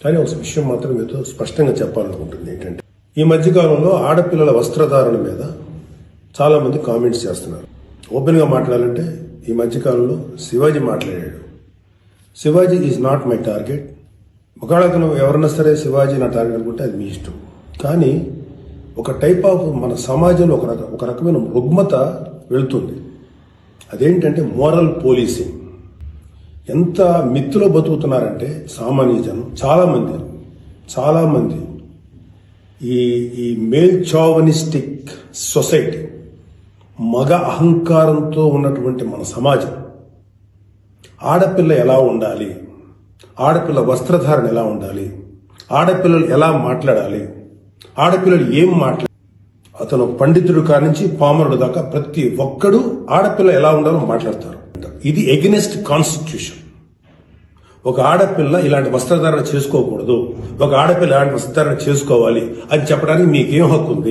కానీ ఒక విషయం మాత్రం మీతో స్పష్టంగా చెప్పాలనుకుంటుంది ఏంటంటే, ఈ మధ్యకాలంలో ఆడపిల్లల వస్త్రధారణ మీద చాలా మంది కామెంట్స్ చేస్తున్నారు. ఓపెన్ గా మాట్లాడాలంటే ఈ మధ్యకాలంలో శివాజీ మాట్లాడాడు. Shivaji is not my target. ఒకవేళ నువ్వు ఎవరన్నా సరే శివాజీ నా టార్గెట్ అనుకుంటే అది మీ ఇష్టం. కానీ ఒక టైప్ ఆఫ్ మన సమాజంలో ఒక రకమైన రుగ్మత వెళుతుంది. అదేంటంటే మోరల్ పోలీసింగ్. ఎంత మిత్తులో బతుకుతున్నారంటే సామాన్య జనం చాలా మంది ఈ మేల్ చావనిస్టిక్ సొసైటీ, మగ అహంకారంతో ఉన్నటువంటి మన సమాజం, ఆడపిల్ల ఎలా ఉండాలి, ఆడపిల్ల వస్త్రధారణ ఎలా ఉండాలి, ఆడపిల్లలు ఎలా మాట్లాడాలి, ఆడపిల్లలు ఏం మాట్లాడాలి, అతను పండితుడు కానించి పామరుడు దాకా ప్రతి ఒక్కడు ఆడపిల్ల ఎలా ఉండాలో మాట్లాడతారు. ఇది ఎగెనిస్ట్ కాన్స్టిట్యూషన్. ఒక ఆడపిల్ల ఇలాంటి వస్త్రధారణ చేసుకోకూడదు, ఒక ఆడపిల్ల ఇలాంటి వస్త్రధారణ చేసుకోవాలి అని చెప్పడానికి మీకేం హక్కు ఉంది?